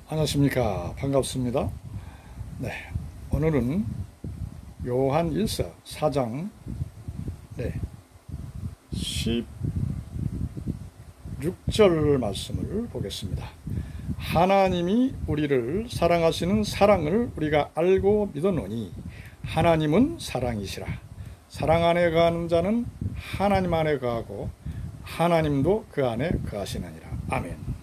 안녕하십니까. 반갑습니다. 네, 오늘은 요한 1서 4장 16절 말씀을 보겠습니다. 하나님이 우리를 사랑하시는 사랑을 우리가 알고 믿었노니 하나님은 사랑이시라. 사랑 안에 거하는 자는 하나님 안에 거하고 하나님도 그 안에 거하시느니라. 아멘.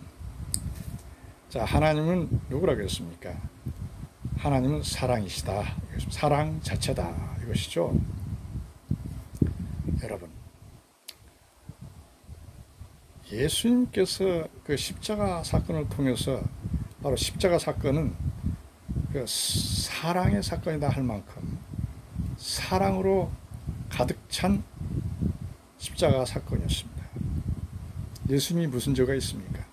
자, 하나님은 누구라 그랬습니까? 하나님은 사랑이시다. 사랑 자체다. 이것이죠. 여러분, 예수님께서 그 십자가 사건을 통해서 바로 십자가 사건은 그 사랑의 사건이다 할 만큼 사랑으로 가득 찬 십자가 사건이었습니다. 예수님이 무슨 죄가 있습니까?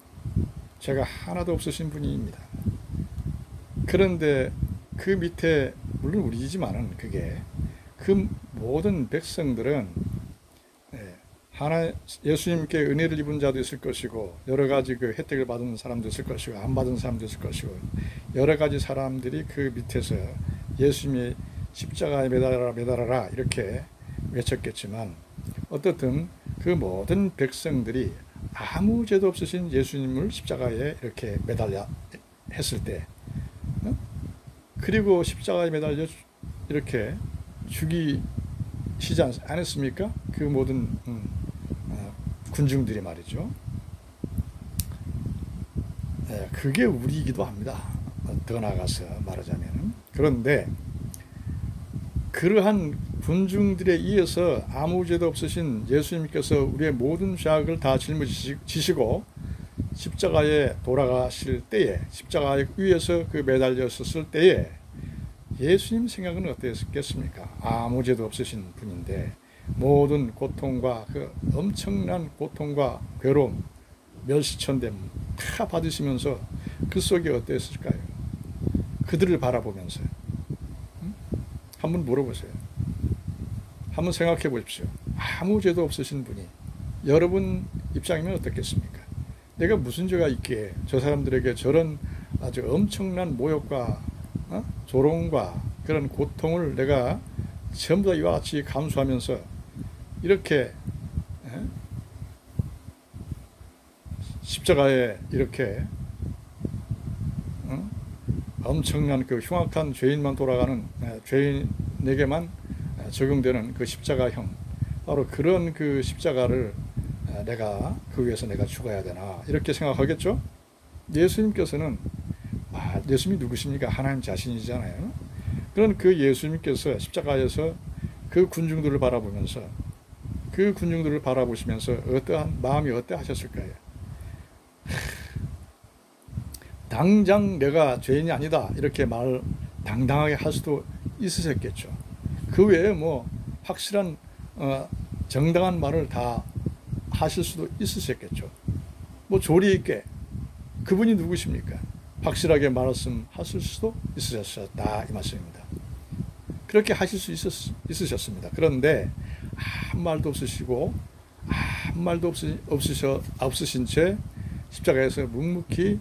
죄가 하나도 없으신 분입니다. 그런데 그 밑에 물론 우리지만은 그게 그 모든 백성들은 예수님께 은혜를 입은 자도 있을 것이고 여러 가지 그 혜택을 받은 사람도 있을 것이고 안 받은 사람도 있을 것이고 여러 가지 사람들이 그 밑에서 예수님의 십자가에 매달아라 매달아라 이렇게 외쳤겠지만 어떻든 그 모든 백성들이 아무 죄도 없으신 예수님을 십자가에 이렇게 매달려 했을 때 그리고 십자가에 매달려 이렇게 죽이시지 않았습니까? 그 모든 군중들이 말이죠. 그게 우리이기도 합니다. 더 나아가서 말하자면. 그런데 그러한 군중들에 의해서 아무 죄도 없으신 예수님께서 우리의 모든 죄악을 다 짊어지시고 십자가에 돌아가실 때에 십자가 위에서 그 매달렸었을 때에 예수님 생각은 어땠겠습니까? 아무 죄도 없으신 분인데 모든 고통과 그 엄청난 고통과 괴로움, 멸시천대 다 받으시면서 그 속에 어땠을까요? 그들을 바라보면서 한번 물어보세요. 한번 생각해 보십시오. 아무 죄도 없으신 분이 여러분 입장이면 어떻겠습니까? 내가 무슨 죄가 있기에 저 사람들에게 저런 아주 엄청난 모욕과 조롱과 그런 고통을 내가 전부 다 이와 같이 감수하면서 이렇게 십자가에 이렇게 엄청난 그 흉악한 죄인만 돌아가는 죄인에게만 적용되는 그 십자가형 바로 그런 그 십자가를 내가 그 위해서 내가 죽어야 되나 이렇게 생각하겠죠? 예수님께서는 예수님이 누구십니까? 하나님 자신이잖아요. 그런 그 예수님께서 십자가에서 그 군중들을 바라보면서 그 군중들을 바라보시면서 어떠한 마음이 어떠하셨을까요? 당장 내가 죄인이 아니다 이렇게 말 당당하게 할 수도 있으셨겠죠. 그 외에 뭐 확실한 정당한 말을 다 하실 수도 있으셨겠죠. 뭐 조리 있게 그분이 누구십니까? 확실하게 말씀하실 수도 있으셨다 이 말씀입니다. 그렇게 하실 수 있으셨습니다. 그런데 아무 말도 없으시고 아무 말도 없으신 채 십자가에서 묵묵히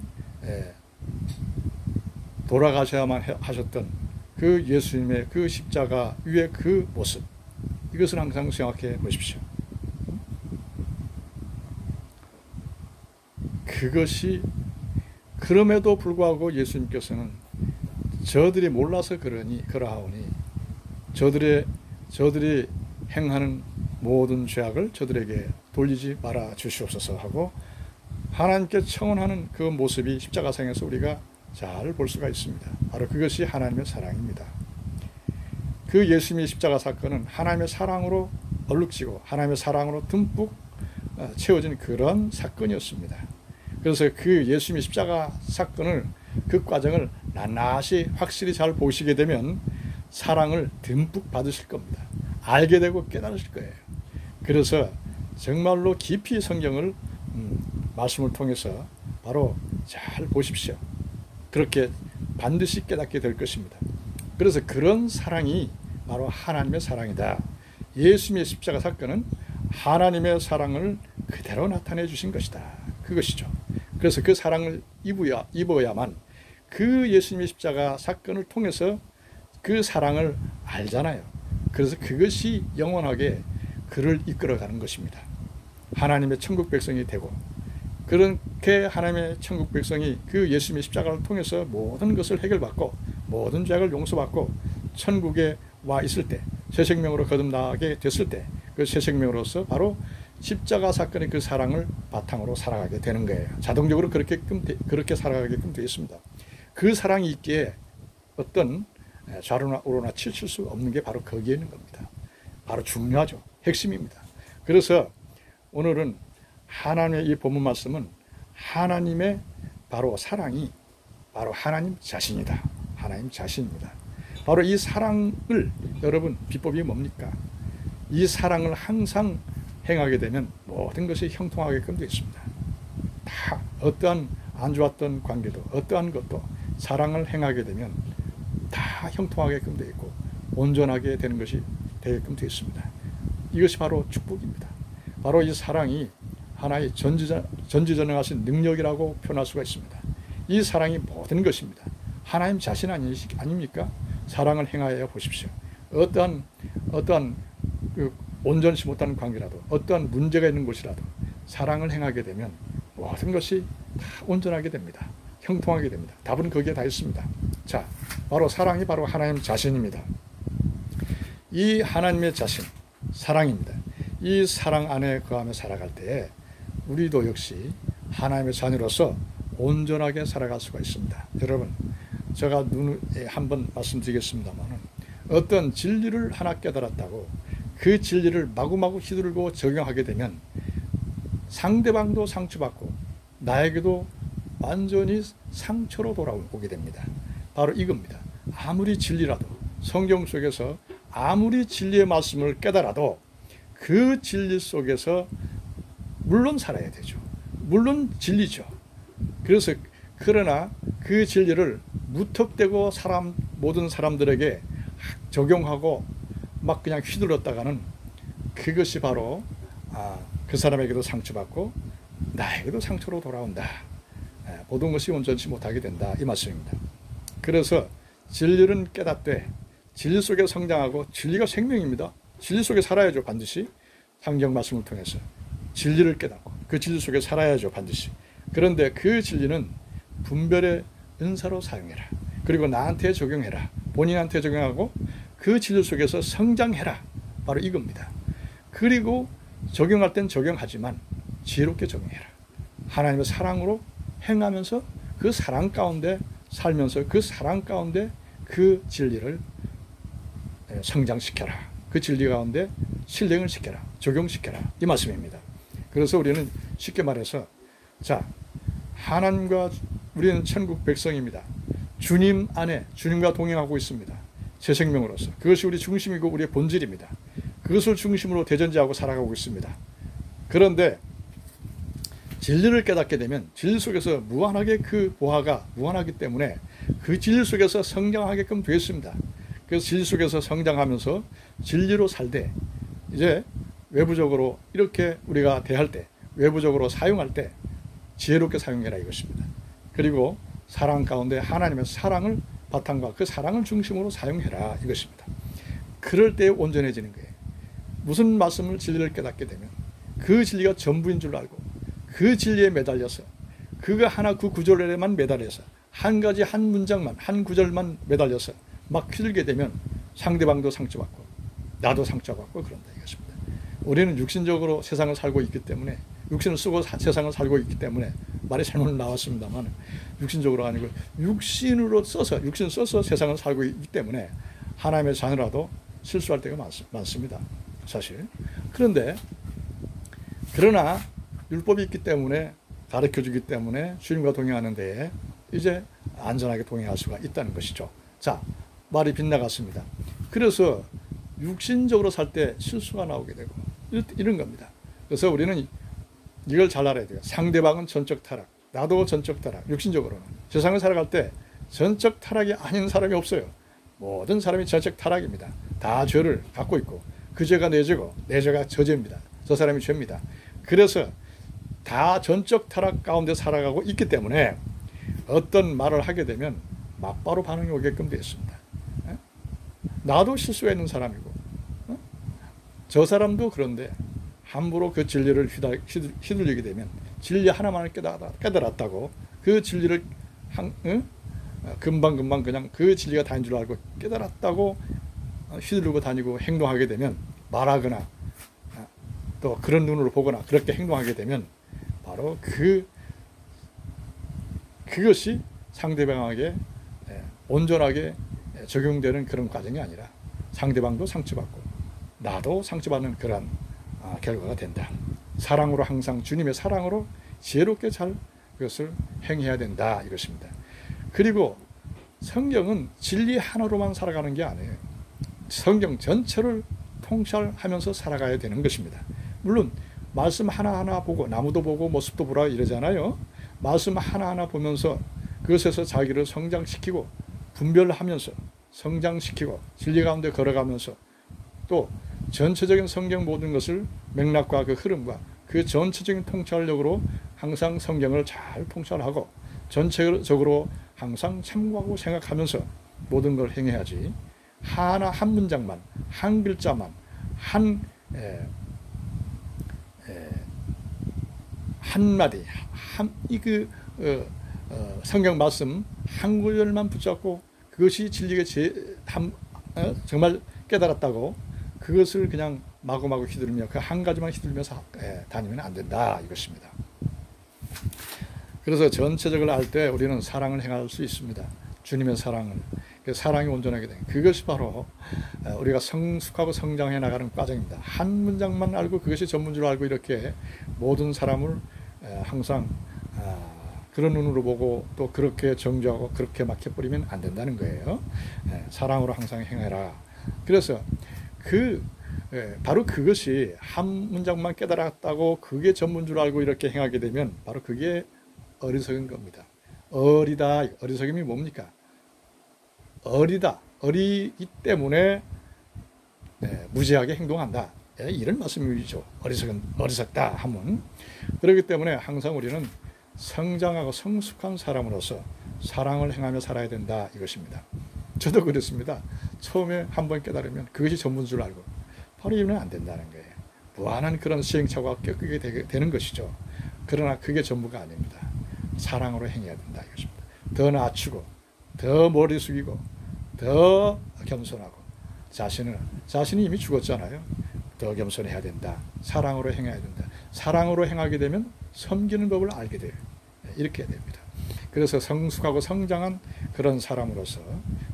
돌아가셔야만 하셨던 그 예수님의 그 십자가 위의 그 모습 이것을 항상 생각해 보십시오. 그것이 그럼에도 불구하고 예수님께서는 저들이 몰라서 그러하오니 저들이 행하는 모든 죄악을 저들에게 돌리지 말아 주시옵소서 하고 하나님께 청원하는 그 모습이 십자가상에서 우리가 잘 볼 수가 있습니다. 바로 그것이 하나님의 사랑입니다. 그 예수님의 십자가 사건은 하나님의 사랑으로 얼룩지고 하나님의 사랑으로 듬뿍 채워진 그런 사건이었습니다. 그래서 그 예수님의 십자가 사건을 그 과정을 낱낱이 확실히 잘 보시게 되면 사랑을 듬뿍 받으실 겁니다. 알게 되고 깨달으실 거예요. 그래서 정말로 깊이 성경을 말씀을 통해서 바로 잘 보십시오. 그렇게 반드시 깨닫게 될 것입니다. 그래서 그런 사랑이 바로 하나님의 사랑이다. 예수님의 십자가 사건은 하나님의 사랑을 그대로 나타내 주신 것이다. 그것이죠. 그래서 그 사랑을 입어야만 그 예수님의 십자가 사건을 통해서 그 사랑을 알잖아요. 그래서 그것이 영원하게 그를 이끌어가는 것입니다. 하나님의 천국 백성이 되고, 그렇게 하나님의 천국 백성이 그 예수님의 십자가를 통해서 모든 것을 해결받고 모든 죄악을 용서받고 천국에 와 있을 때, 새 생명으로 거듭나게 됐을 때, 그 새 생명으로서 바로 십자가 사건의 그 사랑을 바탕으로 살아가게 되는 거예요. 자동적으로 그렇게 살아가게끔 되어 있습니다. 그 사랑이 있기에 어떤 좌로나 우로나 치칠 수 없는 게 바로 거기에 있는 겁니다. 바로 중요하죠. 핵심입니다. 그래서 오늘은 하나님의 이 본문 말씀은 하나님의 바로 사랑이 바로 하나님 자신이다. 하나님 자신입니다. 바로 이 사랑을, 여러분, 비법이 뭡니까? 이 사랑을 항상 행하게 되면 모든 것이 형통하게끔 되어 있습니다. 다 어떠한 안 좋았던 관계도 어떠한 것도 사랑을 행하게 되면 다 형통하게끔 되어 있고 온전하게 되는 것이 되게끔 되어 있습니다. 이것이 바로 축복입니다. 바로 이 사랑이 하나의 전지전능하신 능력이라고 표현할 수가 있습니다. 이 사랑이 모든 것입니다. 하나님 자신 아닙니까? 사랑을 행하여 보십시오. 어떠한 그 온전치 못한 관계라도, 어떠한 문제가 있는 곳이라도 사랑을 행하게 되면 모든 것이 다 온전하게 됩니다. 형통하게 됩니다. 답은 거기에 다 있습니다. 자, 바로 사랑이 바로 하나님 자신입니다. 이 하나님의 자신, 사랑입니다. 이 사랑 안에 거하며 살아갈 때에 우리도 역시 하나님의 자녀로서 온전하게 살아갈 수가 있습니다. 여러분, 제가 한번 말씀드리겠습니다만, 어떤 진리를 하나 깨달았다고 그 진리를 마구마구 휘두르고 적용하게 되면 상대방도 상처받고 나에게도 완전히 상처로 돌아오게 됩니다. 바로 이겁니다. 아무리 진리라도, 성경 속에서 아무리 진리의 말씀을 깨달아도 그 진리 속에서 물론 살아야 되죠. 물론 진리죠. 그래서 그러나 그 진리를 무턱대고 모든 사람들에게 적용하고 막 그냥 휘둘렀다가는 그것이 바로 그 사람에게도 상처받고 나에게도 상처로 돌아온다. 모든 것이 온전치 못하게 된다. 이 말씀입니다. 그래서 진리는 깨닫되 진리 속에 성장하고, 진리가 생명입니다. 진리 속에 살아야죠. 반드시 성경 말씀을 통해서 진리를 깨닫고 그 진리 속에 살아야죠. 반드시. 그런데 그 진리는 분별의 은사로 사용해라. 그리고 나한테 적용해라. 본인한테 적용하고 그 진리 속에서 성장해라. 바로 이겁니다. 그리고 적용할 땐 적용하지만 지혜롭게 적용해라. 하나님의 사랑으로 행하면서 그 사랑 가운데 살면서 그 사랑 가운데 그 진리를 성장시켜라. 그 진리 가운데 실행을 시켜라. 적용시켜라. 이 말씀입니다. 그래서 우리는 쉽게 말해서, 자, 하나님과 우리는 천국 백성입니다. 주님 안에 주님과 동행하고 있습니다. 새 생명으로서. 그것이 우리 중심이고 우리의 본질입니다. 그것을 중심으로 대전제하고 살아가고 있습니다. 그런데 진리를 깨닫게 되면 진리 속에서 무한하게 그 보화가 무한하기 때문에 그 진리 속에서 성장하게끔 되었습니다. 그래서 진리 속에서 성장하면서 진리로 살되 이제 외부적으로 이렇게 우리가 대할 때, 외부적으로 사용할 때 지혜롭게 사용해라 이것입니다. 그리고 사랑 가운데 하나님의 사랑을 바탕과 그 사랑을 중심으로 사용해라 이것입니다. 그럴 때 온전해지는 거예요. 무슨 말씀을, 진리를 깨닫게 되면 그 진리가 전부인 줄 알고 그 진리에 매달려서 그거 하나, 그 구절에만 매달려서 한 가지, 한 문장만, 한 구절만 매달려서 막 휘둘게 되면 상대방도 상처받고 나도 상처받고 그런다 이것입니다. 우리는 육신적으로 세상을 살고 있기 때문에, 육신을 쓰고 세상을 살고 있기 때문에 말이 잘못 나왔습니다만, 육신적으로 아니고 육신을 써서 세상을 살고 있기 때문에 하나님의 자녀라도 실수할 때가 많습니다. 사실. 그러나 율법이 있기 때문에, 가르쳐주기 때문에 주님과 동행하는 데에 이제 안전하게 동행할 수가 있다는 것이죠. 자, 말이 빗나갔습니다. 그래서 육신적으로 살 때 실수가 나오게 되고 이런 겁니다. 그래서 우리는 이걸 잘 알아야 돼요. 상대방은 전적 타락, 나도 전적 타락. 육신적으로는 세상을 살아갈 때 전적 타락이 아닌 사람이 없어요. 모든 사람이 전적 타락입니다. 다 죄를 갖고 있고 그 죄가 내 죄고 내 죄가 저 죄입니다. 저 사람이 죄입니다. 그래서 다 전적 타락 가운데 살아가고 있기 때문에 어떤 말을 하게 되면 막바로 반응이 오게끔 되어 있습니다. 나도 실수가 있는 사람이고 저 사람도 그런데 함부로 그 진리를 휘둘리게 되면 진리 하나만을 깨달았다고 그 진리를 금방금방 그냥 그 진리가 다인 줄 알고 깨달았다고 휘두르고 다니고 행동하게 되면, 말하거나 또 그런 눈으로 보거나 그렇게 행동하게 되면 바로 그것이 상대방에게 온전하게 적용되는 그런 과정이 아니라 상대방도 상처받고 나도 상처받는 그런 결과가 된다. 사랑으로, 항상 주님의 사랑으로 지혜롭게 잘 그것을 행해야 된다 이것입니다. 그리고 성경은 진리 하나로만 살아가는 게 아니에요. 성경 전체를 통찰하면서 살아가야 되는 것입니다. 물론 말씀 하나하나 보고 나무도 보고 모습도 보라 이러잖아요. 말씀 하나하나 보면서 그것에서 자기를 성장시키고 분별하면서 성장시키고 진리 가운데 걸어가면서 또 전체적인 성경 모든 것을 맥락과 그 흐름과 그 전체적인 통찰력으로 항상 성경을 잘 통찰하고 전체적으로 항상 참고하고 생각하면서 모든 걸 행해야지, 하나 한 문장만 한 글자만 한마디 성경 말씀 한 구절만 붙잡고 그것이 진리가 정말 깨달았다고 그것을 그냥 마구마구 휘두르며 그 한 가지만 휘두르면서 다니면 안 된다 이것입니다. 그래서 전체적으로 할 때 우리는 사랑을 행할 수 있습니다. 주님의 사랑을, 그 사랑이 온전하게 되는 그것이 바로 우리가 성숙하고 성장해 나가는 과정입니다. 한 문장만 알고 그것이 전문줄 알고 이렇게 모든 사람을 항상 그런 눈으로 보고 또 그렇게 정죄하고 그렇게 막혀버리면 안 된다는 거예요. 사랑으로 항상 행해라. 그래서 바로 그것이 한 문장만 깨달았다고 그게 전문줄 알고 이렇게 행하게 되면 바로 그게 어리석은 겁니다. 어리다. 어리석음이 뭡니까? 어리다. 어리기 때문에 무지하게 행동한다. 이런 말씀이죠. 어리석다 하면. 그렇기 때문에 항상 우리는 성장하고 성숙한 사람으로서 사랑을 행하며 살아야 된다 이것입니다. 저도 그렇습니다. 처음에 한번 깨달으면 그것이 전부인 줄 알고 바로 이러면 안 된다는 거예요. 무한한 그런 시행착오가 겪게 되는 것이죠. 그러나 그게 전부가 아닙니다. 사랑으로 행해야 된다 이것입니다. 더 낮추고 더 머리 숙이고 더 겸손하고 자신이 이미 죽었잖아요. 더 겸손해야 된다. 사랑으로 행해야 된다. 사랑으로 행하게 되면 섬기는 법을 알게 돼요. 이렇게 됩니다. 그래서 성숙하고 성장한 그런 사람으로서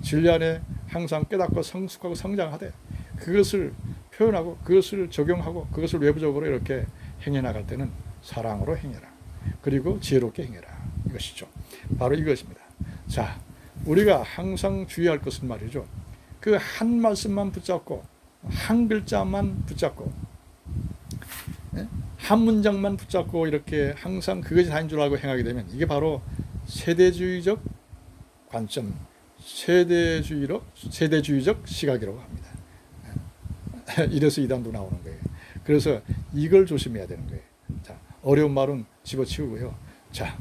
진리 안에 항상 깨닫고 성숙하고 성장하되 그것을 표현하고 그것을 적용하고 그것을 외부적으로 이렇게 행해 나갈 때는 사랑으로 행해라. 그리고 지혜롭게 행해라. 이것이죠. 바로 이것입니다. 자, 우리가 항상 주의할 것은 말이죠. 그 한 말씀만 붙잡고 한 글자만 붙잡고 한 문장만 붙잡고 이렇게 항상 그것이 다인 줄 알고 행하게 되면 이게 바로 세대주의적 관점, 세대주의적 시각이라고 합니다. 이래서 이단도 나오는 거예요. 그래서 이걸 조심해야 되는 거예요. 자, 어려운 말은 집어치우고요. 자,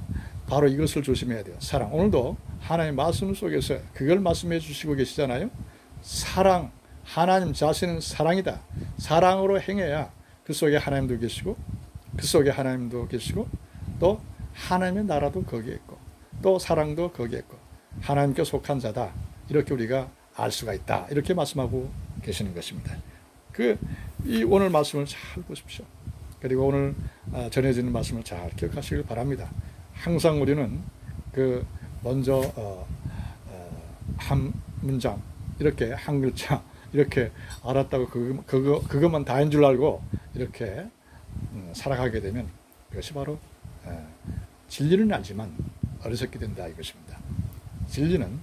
바로 이것을 조심해야 돼요. 사랑. 오늘도 하나님의 말씀 속에서 그걸 말씀해 주시고 계시잖아요. 사랑. 하나님 자신은 사랑이다. 사랑으로 행해야 그 속에 하나님도 계시고 그 속에 하나님도 계시고 또 하나님의 나라도 거기에 있고 또 사랑도 거기에 있고 하나님께 속한 자다. 이렇게 우리가 알 수가 있다. 이렇게 말씀하고 계시는 것입니다. 이 오늘 말씀을 잘 보십시오. 그리고 오늘 전해지는 말씀을 잘 기억하시길 바랍니다. 항상 우리는 먼저 한 문장 이렇게 한 글자 이렇게 알았다고 그것만 다인 줄 알고 이렇게 살아가게 되면 그것이 바로 진리는 알지만 어리석게 된다 이것입니다. 진리는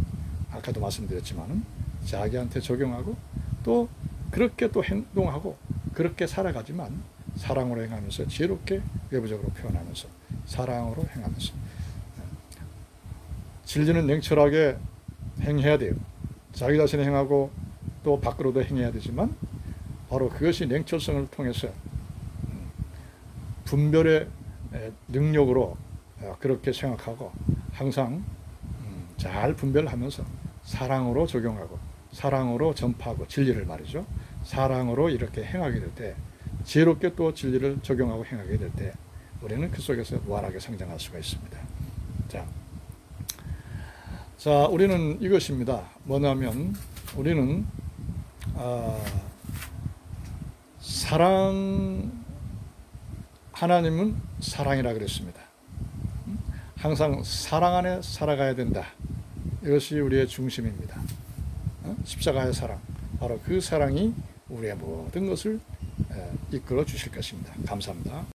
아까도 말씀드렸지만 자기한테 적용하고 또 그렇게 또 행동하고 그렇게 살아가지만 사랑으로 행하면서 지혜롭게 외부적으로 표현하면서 사랑으로 행하면서 진리는 냉철하게 행해야 돼요. 자기 자신이 행하고 또 밖으로도 행해야 되지만 바로 그것이 냉철성을 통해서 분별의 능력으로 그렇게 생각하고 항상 잘 분별하면서 사랑으로 적용하고 사랑으로 전파하고 진리를 말이죠. 사랑으로 이렇게 행하게 될 때, 지혜롭게 또 진리를 적용하고 행하게 될 때 우리는 그 속에서 무한하게 성장할 수가 있습니다. 자, 우리는 이것입니다. 뭐냐면 우리는 사랑, 하나님은 사랑이라 그랬습니다. 항상 사랑 안에 살아가야 된다. 이것이 우리의 중심입니다. 십자가의 사랑, 바로 그 사랑이 우리의 모든 것을 이끌어 주실 것입니다. 감사합니다.